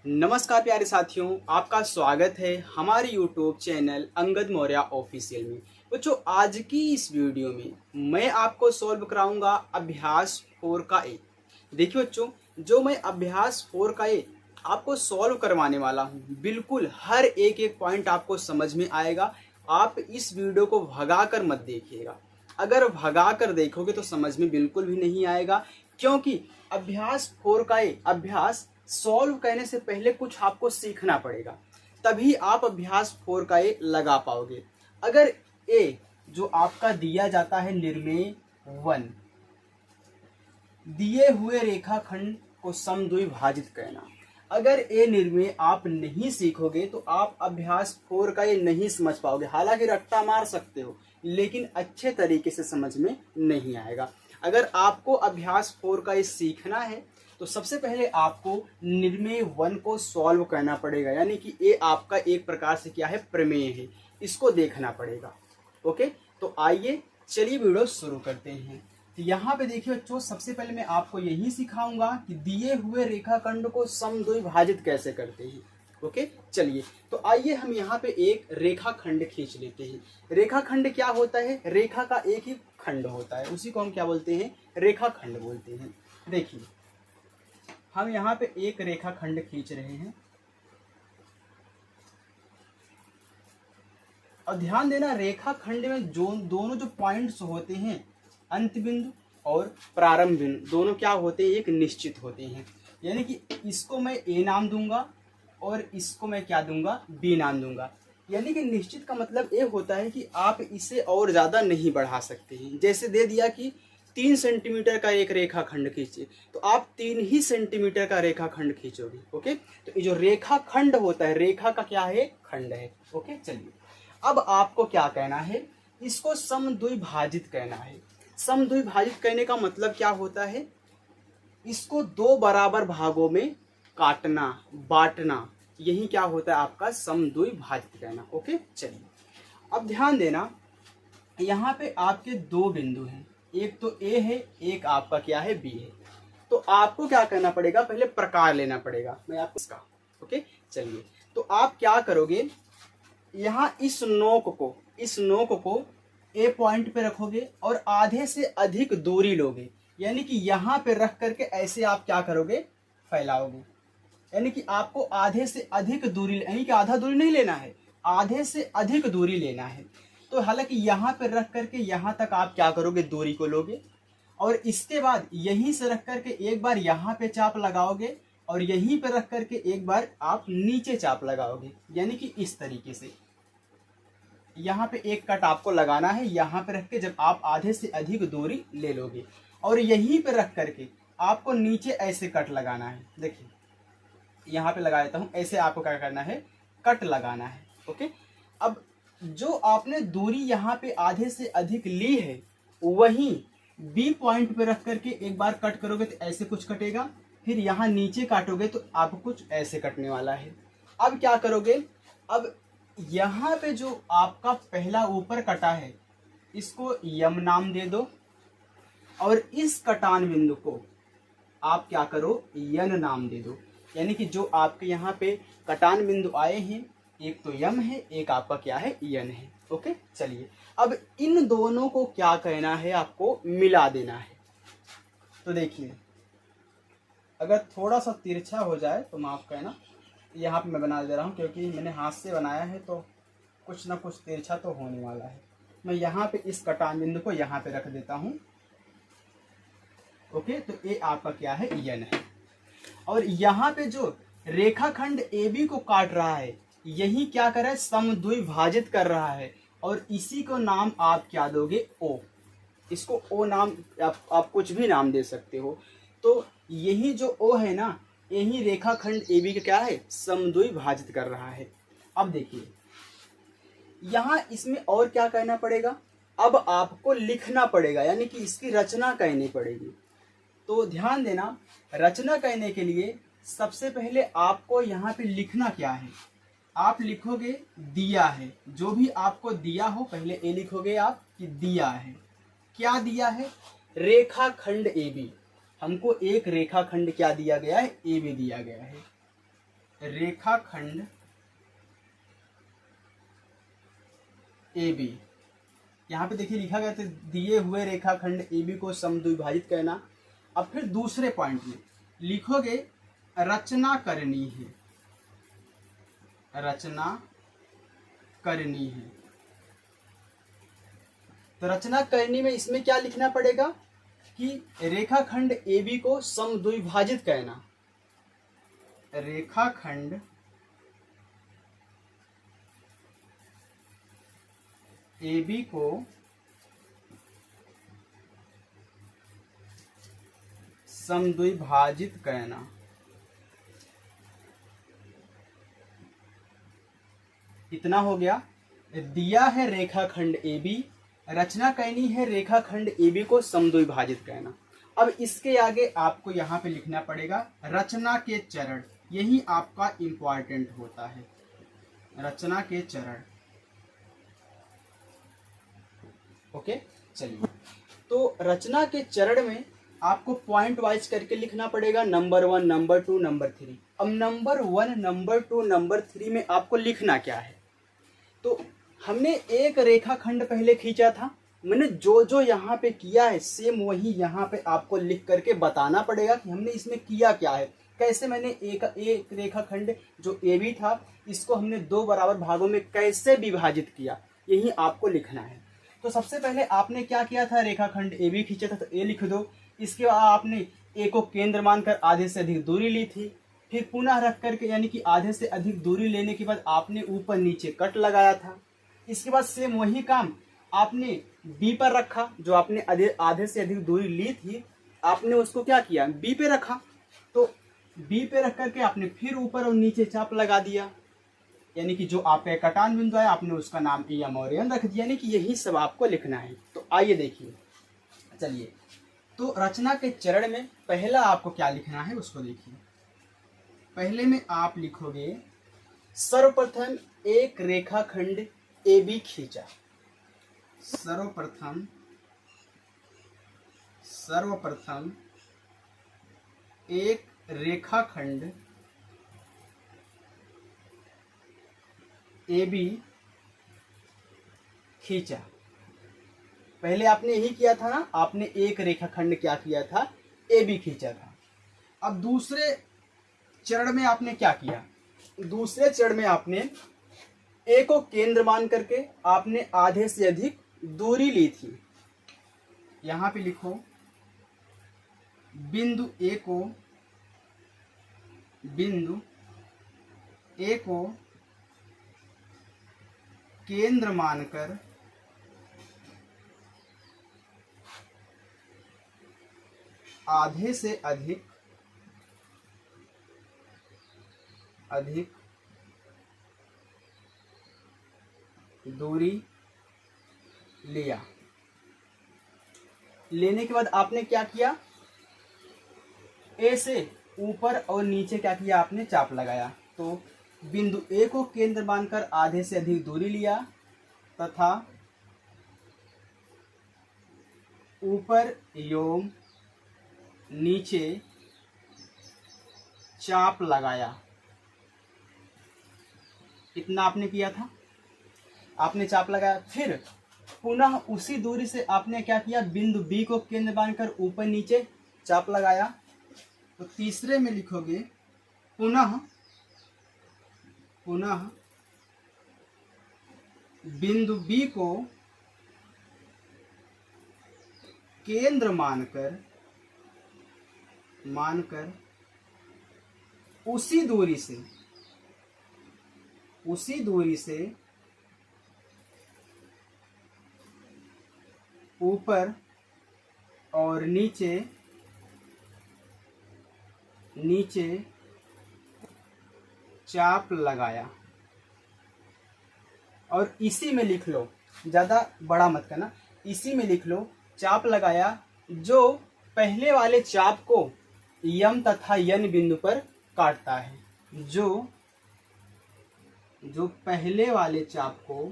नमस्कार प्यारे साथियों, आपका स्वागत है हमारे YouTube channel Angad Maurya official में। बच्चों, आज की इस वीडियो में मैं आपको सॉल्व कराऊंगा अभ्यास 4 का ए। देखिए बच्चों, जो मैं अभ्यास 4 का ए आपको सॉल्व करवाने वाला हूं, बिल्कुल हर एक पॉइंट आपको समझ में आएगा। आप इस वीडियो को भगा कर मत देखिएगा। अगर भगा कर देखोगे तो समझ में बिल्कुल भी नहीं आएगा, क्योंकि अभ्यास 4 का ए अभ्यास सॉल्व करने से पहले कुछ आपको सीखना पड़ेगा, तभी आप अभ्यास 4 का ए लगा पाओगे। अगर ए जो आपका दिया जाता है निर्मेय 1, दिए हुए रेखाखंड को समद्विभाजित करना, अगर ए निर्मेय आप नहीं सीखोगे तो आप अभ्यास 4 का ये नहीं समझ पाओगे। हालांकि रट्टा मार सकते हो, लेकिन अच्छे तरीके से समझ में नहीं आएगा। अगर आपको अभ्यास 4 का ये सीखना है तो सबसे पहले आपको निर्मेय 1 को सॉल्व करना पड़ेगा, यानी कि ये आपका एक प्रकार से क्या है, प्रमेय है, इसको देखना पड़ेगा। ओके, तो आइए चलिए वीडियो शुरू करते हैं। तो यहाँ पे देखिए बच्चों, सबसे पहले मैं आपको यही सिखाऊंगा कि दिए हुए रेखाखंड को समद्विभाजित कैसे करते हैं। ओके, चलिए तो आइए हम यहाँ पे एक रेखाखंड खींच लेते हैं। रेखाखंड क्या होता है? रेखा का एक ही खंड होता है, उसी को हम क्या बोलते हैं? रेखाखंड बोलते हैं। देखिए, हम यहाँ पे एक रेखाखंड खींच रहे हैं और ध्यान देना, रेखाखंड में जो दोनों जो पॉइंट्स होते हैं, अंत बिंदु और प्रारंभ बिंदु, दोनों क्या होते हैं? एक निश्चित होते हैं। यानी कि इसको मैं ए नाम दूंगा और इसको मैं क्या दूंगा? बी नाम दूंगा। यानी कि निश्चित का मतलब ये होता है कि आप इसे और ज्यादा नहीं बढ़ा सकते हैं। जैसे दे दिया कि 3 सेंटीमीटर का एक रेखाखंड खींचिए, तो आप 3 ही सेंटीमीटर का रेखाखंड खींचोगे। ओके, तो ये जो रेखाखंड होता है, रेखा का क्या है? खंड है। ओके, चलिए अब आपको क्या कहना है? इसको समद्विभाजित करना है। समद्विभाजित करने का मतलब क्या होता है? इसको 2 बराबर भागों में काटना, बांटना, यही क्या होता है आपका समद्विभाजित करना। ओके, चलिए अब ध्यान देना, यहाँ पे आपके 2 बिंदु हैं, एक तो ए है, एक आपका क्या है? बी है। तो आपको क्या करना पड़ेगा? पहले प्रकार लेना पड़ेगा मैं आपको इसका। ओके, चलिए तो आप क्या करोगे? यहाँ इस नोक को ए पॉइंट पे रखोगे और आधे से अधिक दूरी लोगे, यानी कि यहाँ पे रख करके ऐसे आप क्या करोगे? फैलाओगे। यानी कि आपको आधे से अधिक दूरी, यानी कि आधा दूरी नहीं लेना है, आधे से अधिक दूरी लेना है। तो हालांकि यहाँ पे रख करके यहाँ तक आप क्या करोगे? दूरी को लोगे और इसके बाद यहीं से रख करके एक बार यहाँ पे चाप लगाओगे और यहीं पे रख करके एक बार आप नीचे चाप लगाओगे। यानी कि इस तरीके से यहाँ पे एक कट आपको लगाना है, यहाँ पे रख के जब आप आधे से अधिक दूरी ले लोगे और यहीं पे रख करके आपको नीचे ऐसे कट लगाना है। देखिए यहाँ पे लगा देता हूँ, ऐसे आपको क्या करना है? कट लगाना है। ओके, अब जो आपने दूरी यहाँ पे आधे से अधिक ली है, वहीं बी पॉइंट पे रख करके एक बार कट करोगे तो ऐसे कुछ कटेगा, फिर यहाँ नीचे काटोगे तो आपको कुछ ऐसे कटने वाला है। अब क्या करोगे? अब यहाँ पे जो आपका पहला ऊपर कटा है, इसको यम नाम दे दो और इस कटान बिंदु को आप क्या करो? यन नाम दे दो। यानी कि जो आपके यहाँ पे कटान बिंदु आए हैं, एक तो यम है, एक आपका क्या है? यन है। ओके, चलिए अब इन दोनों को क्या कहना है? आपको मिला देना है। तो देखिए, अगर थोड़ा सा तिरछा हो जाए तो माफ करना, यहाँ पे मैं बना दे रहा हूँ क्योंकि मैंने हाथ से बनाया है तो कुछ ना कुछ तिरछा तो होने वाला है। मैं यहाँ पे इस कटान बिंदु को यहाँ पे रख देता हूँ। ओके, तो ये आपका क्या है? यन है। और यहाँ पे जो रेखाखंड AB को काट रहा है, यही क्या कर रहा है? समद्विभाजित कर रहा है और इसी को नाम आप क्या दोगे? O। इसको O नाम आप कुछ भी नाम दे सकते हो। तो यही जो O है ना, यही रेखाखंड AB का क्या है? समद्विभाजित कर रहा है। अब देखिए यहाँ इसमें और क्या कहना पड़ेगा? अब आपको लिखना पड़ेगा, यानी कि इसकी रचना कहनी पड़ेगी। तो ध्यान देना, रचना कहने के लिए सबसे पहले आपको यहाँ पे लिखना क्या है? आप लिखोगे दिया है। जो भी आपको दिया हो पहले ए लिखोगे आप कि दिया है। क्या दिया है? रेखाखंड AB। हमको एक रेखाखंड क्या दिया गया है? AB दिया गया है। रेखाखंड ए बी, यहाँ पे देखिए लिखा गया था दिए हुए रेखाखंड ए बी को समद्विभाजित करना। अब फिर दूसरे पॉइंट में लिखोगे रचना करनी है, रचना करनी है। तो रचना करनी में इसमें क्या लिखना पड़ेगा कि रेखाखंड ए बी को समद्विभाजित करना, रेखाखंड ए बी को समद्विभाजित करना। इतना हो गया। दिया है रेखाखंड ए बी, रचना करनी है रेखाखंड ए बी को समद्विभाजित करना। अब इसके आगे आपको यहाँ पे लिखना पड़ेगा रचना के चरण, यही आपका इंपॉर्टेंट होता है, रचना के चरण। ओके, चलिए। तो रचना के चरण में आपको पॉइंट वाइज करके लिखना पड़ेगा, नंबर 1, नंबर 2, नंबर 3। अब नंबर 1, नंबर 2, नंबर 3 में आपको लिखना क्या है? तो हमने एक रेखाखंड पहले खींचा था, मैंने जो जो यहाँ पे किया है सेम वही यहाँ पे आपको लिख करके बताना पड़ेगा कि हमने इसमें किया क्या है। कैसे मैंने एक रेखाखंड जो ए बी था इसको हमने 2 बराबर भागों में कैसे विभाजित किया, यही आपको लिखना है। तो सबसे पहले आपने क्या किया था, रेखाखंड ए बी खींचा था तो ए लिख दो। इसके बाद आपने ए को केंद्र मानकर आधे से अधिक दूरी ली थी, फिर पुनः रख करके यानी कि आधे से अधिक दूरी लेने के बाद आपने ऊपर नीचे कट लगाया था। इसके बाद सेम वही काम आपने बी पर रखा, जो आपने आधे से अधिक दूरी ली थी आपने उसको क्या किया, बी पे रखा। तो बी पे रख करके आपने फिर ऊपर और नीचे चाप लगा दिया, यानी कि जो आपका कटान बिंदु है आपने उसका नाम एम और एन रख दिया, यानी कि यही सब आपको लिखना है। तो आइए देखिए, चलिए। तो रचना के चरण में पहला आपको क्या लिखना है उसको देखिए। पहले में आप लिखोगे सर्वप्रथम एक रेखाखंड ए बी खींचा। सर्वप्रथम एक रेखाखंड ए बी खींचा। पहले आपने यही किया था ना, आपने एक रेखाखंड क्या किया था, ए बी खींचा था। अब दूसरे चरण में आपने क्या किया, दूसरे चरण में आपने ए को केंद्र मान करके आपने आधे से अधिक दूरी ली थी। यहां पे लिखो बिंदु ए को केंद्र मानकर आधे से अधिक दूरी लिया। लेने के बाद आपने क्या किया, ए से ऊपर और नीचे क्या किया, आपने चाप लगाया। तो बिंदु ए को केंद्र मानकर आधे से अधिक दूरी लिया तथा ऊपर एवं नीचे चाप लगाया। इतना आपने किया था, आपने चाप लगाया। फिर पुनः उसी दूरी से आपने क्या किया, बिंदु बी को केंद्र मानकर ऊपर नीचे चाप लगाया। तो तीसरे में लिखोगे पुनः बिंदु बी को केंद्र मानकर उसी दूरी से ऊपर और नीचे चाप लगाया। और इसी में लिख लो, ज्यादा बड़ा मत करना, इसी में लिख लो चाप लगाया जो पहले वाले चाप को यम तथा यन बिंदु पर काटता है। जो पहले वाले चाप को,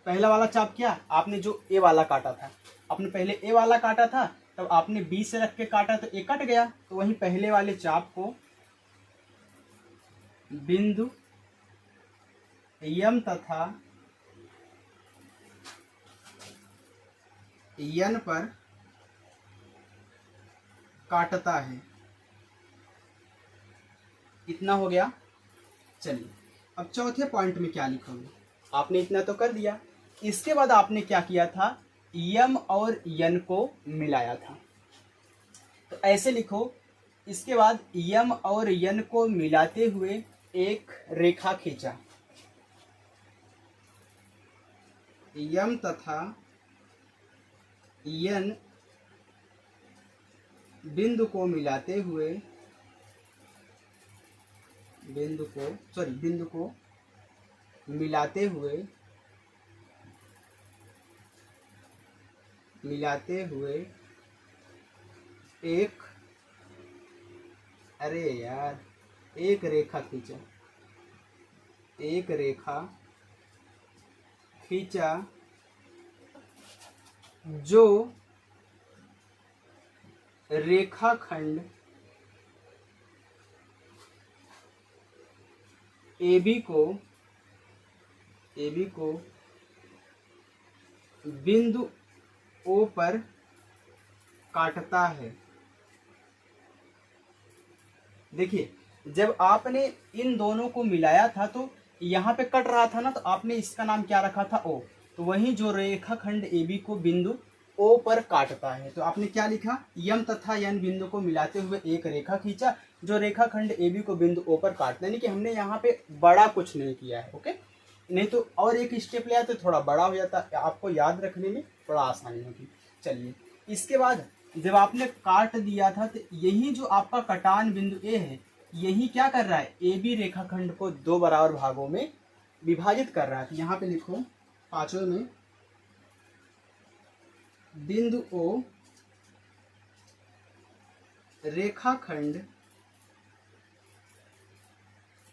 पहला वाला चाप क्या, आपने जो ए वाला काटा था, आपने पहले ए वाला काटा था, तब आपने बी से रख के काटा तो ए कट गया, तो वहीं पहले वाले चाप को बिंदु यम तथा यन पर काटता है। इतना हो गया। चलिए अब चौथे पॉइंट में क्या लिखोगे, आपने इतना तो कर दिया। इसके बाद आपने क्या किया था, यम और यन को मिलाया था। तो ऐसे लिखो, इसके बाद यम और यन को मिलाते हुए एक रेखा खींचा। यम तथा यन बिंदु को मिलाते हुए बिंदु को मिलाते हुए एक रेखा खींचा जो रेखाखंड AB को बिंदु O पर काटता है। देखिए, जब आपने इन दोनों को मिलाया था तो यहाँ पे कट रहा था ना, तो आपने इसका नाम क्या रखा था, O। तो वहीं जो रेखाखंड AB को बिंदु O पर काटता है, तो आपने क्या लिखा, यम तथा यन बिंदु को मिलाते हुए एक रेखा खींचा जो रेखाखंड AB को बिंदु O पर काटता है। यानी कि हमने यहाँ पे बड़ा कुछ नहीं किया है, ओके। नहीं तो और एक स्टेप ले आते तो थोड़ा बड़ा हो जाता, आपको याद रखने में थोड़ा आसानी होगी। चलिए, इसके बाद जब आपने काट दिया था तो यही जो आपका कटान बिंदु A है, यही क्या कर रहा है, AB रेखाखंड को दो बराबर भागों में विभाजित कर रहा है। तो यहाँ पे लिखो, पांचों में बिंदु O रेखाखंड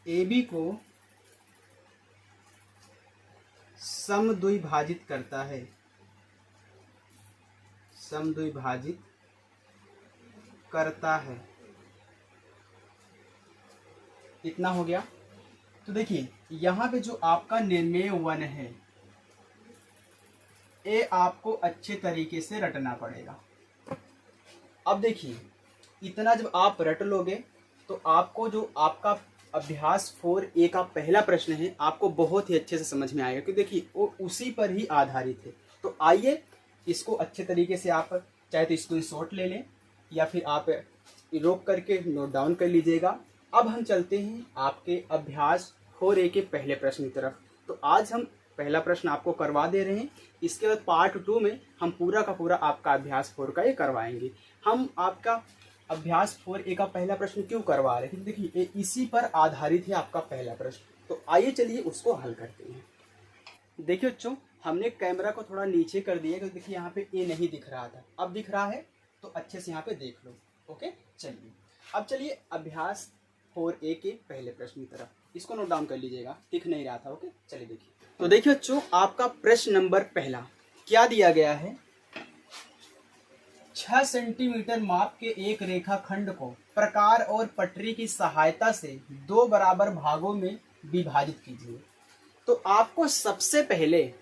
AB को समद्विभाजित करता है। इतना हो गया। तो देखिए, यहाँ पे जो आपका निर्णय 1 है, ये आपको अच्छे तरीके से रटना पड़ेगा। अब देखिए, इतना जब आप रट लोगे तो आपको जो आपका अभ्यास 4A का पहला प्रश्न है, आपको बहुत ही अच्छे से समझ में आएगा, क्योंकि देखिए वो उसी पर ही आधारित है। तो आइए इसको अच्छे तरीके से आप चाहे तो स्क्रीनशॉट ले लें या फिर आप रोक करके नोट डाउन कर लीजिएगा। अब हम चलते हैं आपके अभ्यास 4A के पहले प्रश्न की तरफ। तो आज हम पहला प्रश्न आपको करवा दे रहे हैं, इसके बाद पार्ट 2 में हम पूरा का पूरा आपका अभ्यास 4 का ये करवाएंगे। हम आपका अभ्यास 4A का पहला प्रश्न क्यों करवा रहे हैं, देखिए इसी पर आधारित है आपका पहला प्रश्न। तो आइए चलिए उसको हल करते हैं। देखिए बच्चों, हमने कैमरा को थोड़ा नीचे कर दिया क्योंकि देखिए यहाँ पे ए नहीं दिख रहा था, अब दिख रहा है, तो अच्छे से यहाँ पे देख लो। ओके, चलिए अब चलिए अभ्यास 4A के पहले प्रश्न की तरफ, इसको नोट डाउन कर लीजिएगा, दिख नहीं रहा था। ओके, चलिए देखिए। तो देखिए बच्चों, आपका प्रश्न नंबर पहला क्या दिया गया है, 6 सेंटीमीटर माप के एक रेखाखंड को प्रकार और पटरी की सहायता से दो बराबर भागों में विभाजित कीजिए। तो आपको सबसे पहले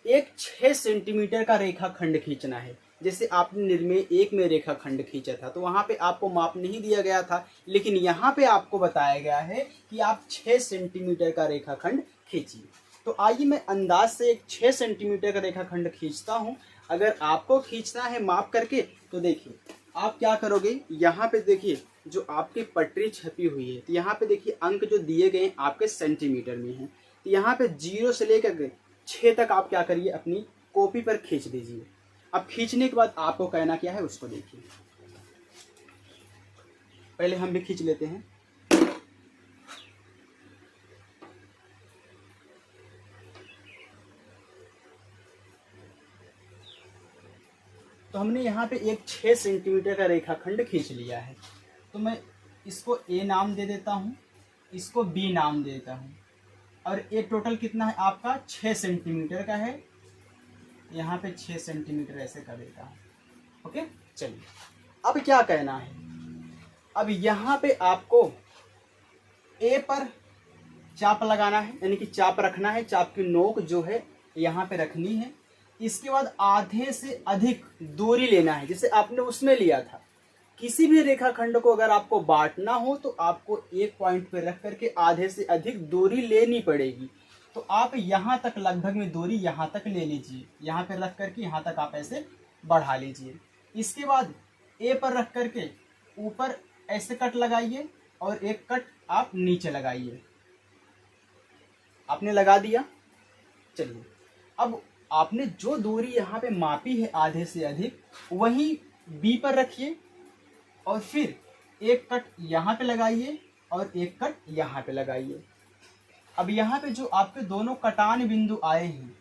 एक 6 सेंटीमीटर का रेखाखंड खींचना है। जैसे आपने निर्मेय 1 में रेखाखंड खींचा था तो वहां पे आपको माप नहीं दिया गया था, लेकिन यहाँ पे आपको बताया गया है कि आप 6 सेंटीमीटर का रेखाखंड खींचिए। तो आइए मैं अंदाज से एक 6 सेंटीमीटर का रेखाखंड खींचता हूँ। अगर आपको खींचना है माप करके तो देखिए आप क्या करोगे, यहाँ पे देखिए जो आपकी पटरी छपी हुई है, तो यहाँ पे देखिए अंक जो दिए गए आपके सेंटीमीटर में हैं। तो यहाँ पे 0 से लेकर 6 तक आप क्या करिए, अपनी कॉपी पर खींच दीजिए। अब खींचने के बाद आपको कहना क्या है उसको देखिए। पहले हम भी खींच लेते हैं। तो हमने यहाँ पे एक 6 सेंटीमीटर का रेखाखंड खींच लिया है। तो मैं इसको A नाम दे देता हूँ, इसको B नाम दे देता हूँ, और ये टोटल कितना है आपका 6 सेंटीमीटर का है। यहाँ पे 6 सेंटीमीटर ऐसे कर देता हूँ। ओके, चलिए अब क्या कहना है। अब यहाँ पे आपको ए पर चाप लगाना है, यानी कि चाप रखना है, चाप की नोक जो है यहाँ पे रखनी है। इसके बाद आधे से अधिक दूरी लेना है, जैसे आपने उसमें लिया था। किसी भी रेखाखंड को अगर आपको बांटना हो तो आपको एक पॉइंट पे रख करके आधे से अधिक दूरी लेनी पड़ेगी। तो आप यहाँ तक लगभग में दूरी यहाँ तक ले लीजिए, यहाँ पे रख करके यहाँ तक आप ऐसे बढ़ा लीजिए। इसके बाद ए पर रख करके ऊपर ऐसे कट लगाइए और एक कट आप नीचे लगाइए। आपने लगा दिया। चलिए अब आपने जो दूरी यहाँ पे मापी है आधे से अधिक, वही बी पर रखिए और फिर एक कट यहाँ पे लगाइए और एक कट यहाँ पे लगाइए। अब यहाँ पे जो आपके दोनों कटान बिंदु आए हैं,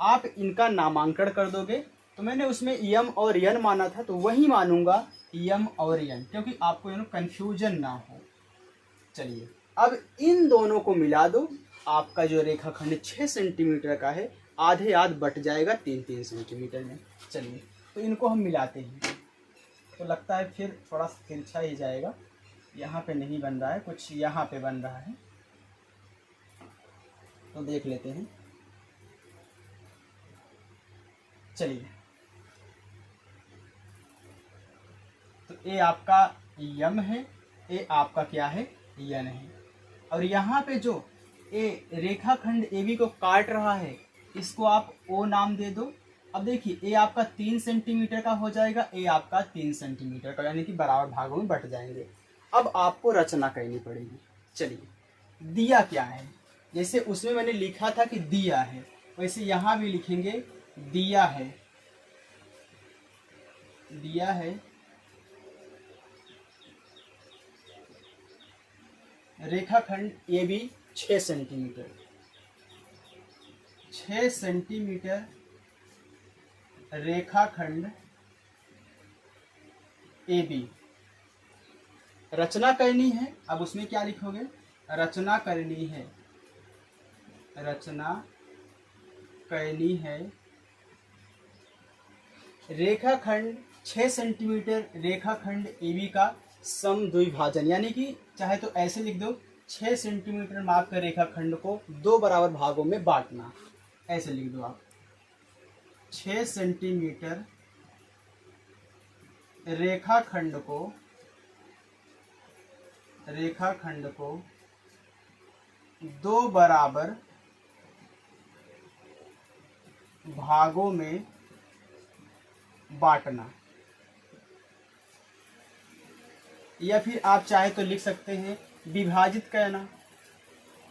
आप इनका नामांकन कर दोगे। तो मैंने उसमें यम और यन माना था, तो वही मानूंगा यम और यन, क्योंकि आपको कंफ्यूजन ना हो। चलिए अब इन दोनों को मिला दो। आपका जो रेखाखंड 6 सेंटीमीटर का है, आधे आध बट जाएगा 3-3 सेंटीमीटर में। चलिए तो इनको हम मिलाते हैं। तो लगता है फिर थोड़ा तिरछा ही जाएगा, यहाँ पे नहीं बन रहा है, कुछ यहाँ पे बन रहा है। तो देख लेते हैं। चलिए तो ए आपका यम है, ए आपका क्या है, यन है। और यहाँ पे जो ए रेखाखंड AB को काट रहा है, इसको आप O नाम दे दो। अब देखिए ए आपका 3 सेंटीमीटर का हो जाएगा, ए आपका 3 सेंटीमीटर का, यानी कि बराबर भागों में बट जाएंगे। अब आपको रचना करनी पड़ेगी। चलिए दिया क्या है, जैसे उसमें मैंने लिखा था कि दिया है, वैसे यहाँ भी लिखेंगे दिया है। दिया है रेखाखंड AB 6 सेंटीमीटर, 6 सेंटीमीटर रेखाखंड AB। रचना करनी है। अब उसमें क्या लिखोगे, रचना करनी है, रचना करनी है रेखाखंड 6 सेंटीमीटर रेखाखंड AB का समद्विभाजन, यानी कि चाहे तो ऐसे लिख दो, 6 सेंटीमीटर माप का रेखाखंड को 2 बराबर भागों में बांटना। ऐसे लिख दो आप, 6 सेंटीमीटर रेखाखंड को 2 बराबर भागों में बांटना। या फिर आप चाहे तो लिख सकते हैं विभाजित करना,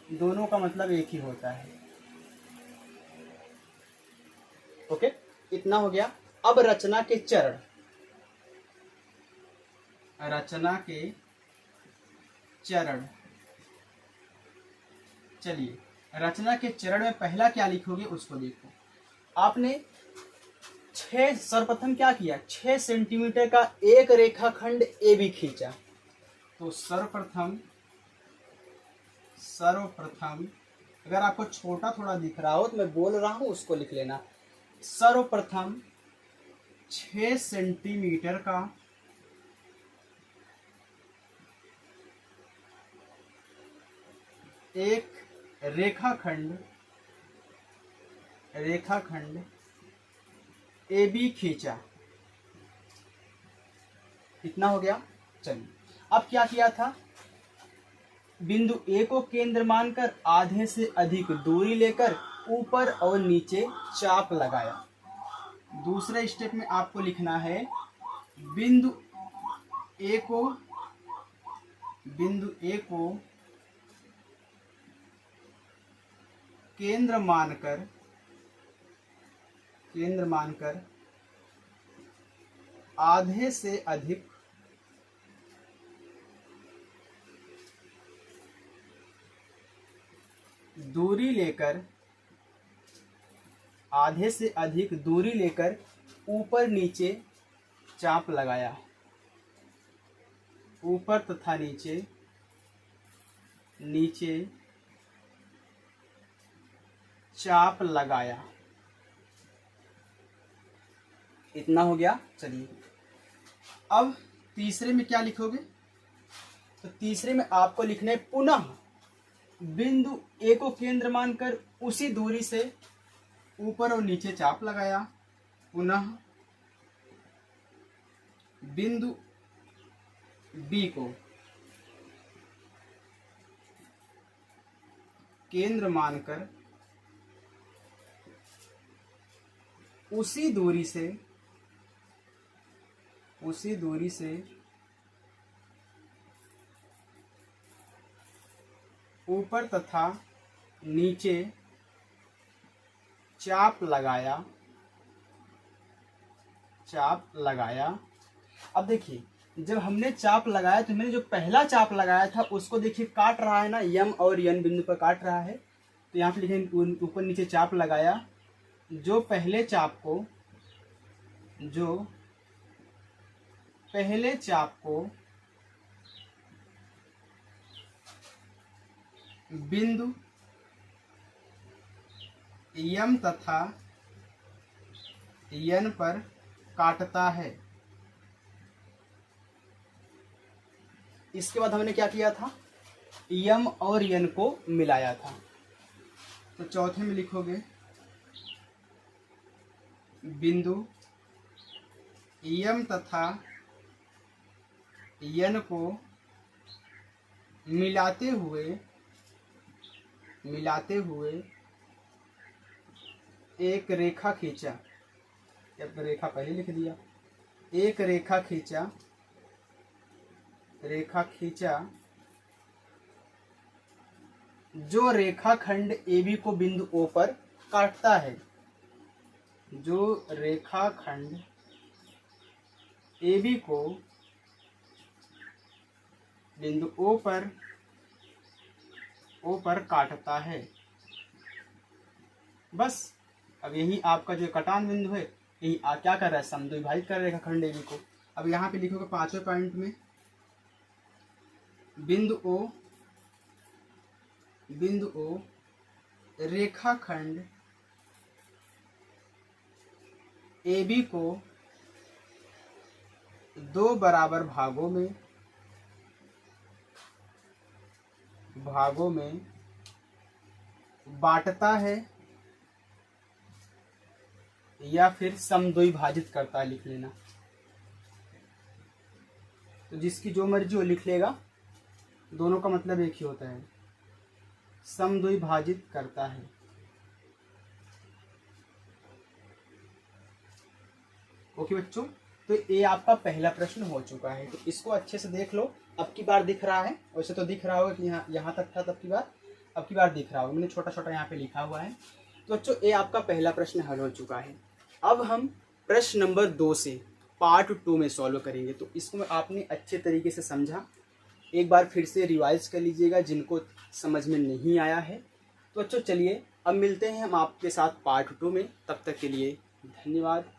दोनों का मतलब एक ही होता है। ओके, इतना हो गया। अब रचना के चरण, रचना के चरण। चलिए रचना के चरण में पहला क्या लिखोगे उसको देखो। आपने 6 सर्वप्रथम क्या किया, 6 सेंटीमीटर का एक रेखाखंड AB खींचा। तो सर्वप्रथम अगर आपको छोटा थोड़ा दिख रहा हो तो मैं बोल रहा हूं उसको लिख लेना। सर्वप्रथम 6 सेंटीमीटर का एक रेखाखंड AB खींचा। इतना हो गया। चलिए अब क्या किया था, बिंदु A को केंद्र मानकर आधे से अधिक दूरी लेकर ऊपर और नीचे चाप लगाया। दूसरे स्टेप में आपको लिखना है बिंदु A को केंद्र मानकर आधे से अधिक दूरी लेकर ऊपर नीचे चाप लगाया। ऊपर तथा नीचे चाप लगाया। इतना हो गया। चलिए अब तीसरे में क्या लिखोगे, तो तीसरे में आपको लिखना है पुनः बिंदु ए को केंद्र मानकर उसी दूरी से ऊपर और नीचे चाप लगाया। पुनः बिंदु बी को केंद्र मानकर उसी दूरी से ऊपर तथा नीचे चाप लगाया। अब देखिए जब हमने चाप लगाया तो मैंने जो पहला चाप लगाया था उसको देखिए काट रहा है ना, यम और यन बिंदु पर काट रहा है। तो यहाँ पे लिखेंगे ऊपर नीचे चाप लगाया। जो पहले चाप को बिंदु यम तथा यन पर काटता है। इसके बाद हमने क्या किया था, यम और यन को मिलाया था। तो चौथे में लिखोगे बिंदु यम तथा यन को मिलाते हुए एक रेखा खींचा। अब रेखा पहले लिख दिया। एक रेखा खींचा जो रेखाखंड AB को बिंदु O पर काटता है। जो रेखाखंड AB को बिंदु O पर काटता है। बस अब यही आपका जो कटान बिंदु है, यही क्या कर रहा है, समद्विभाजित कर रहा है रेखाखंड AB को। अब यहाँ पे लिखोगे पांचवें पॉइंट में बिंदु O रेखाखंड AB को दो बराबर भागों में बांटता है या फिर समद्विभाजित करता है, लिख लेना। तो जिसकी जो मर्जी हो लिख लेगा, दोनों का मतलब एक ही होता है, समद्विभाजित करता है। ओके बच्चों, तो ये आपका पहला प्रश्न हो चुका है। तो इसको अच्छे से देख लो। अब की बार दिख रहा है, वैसे तो दिख रहा होगा कि यहाँ तक था, अब की बार दिख रहा होगा। मैंने छोटा छोटा यहाँ पे लिखा हुआ है। तो बच्चों ये आपका पहला प्रश्न हल हो चुका है। अब हम प्रश्न नंबर 2 से पार्ट 2 में सॉल्व करेंगे। तो इसको आपने अच्छे तरीके से समझा, एक बार फिर से रिवाइज कर लीजिएगा जिनको समझ में नहीं आया है। तो बच्चों चलिए अब मिलते हैं हम आपके साथ पार्ट 2 में। तब तक के लिए धन्यवाद।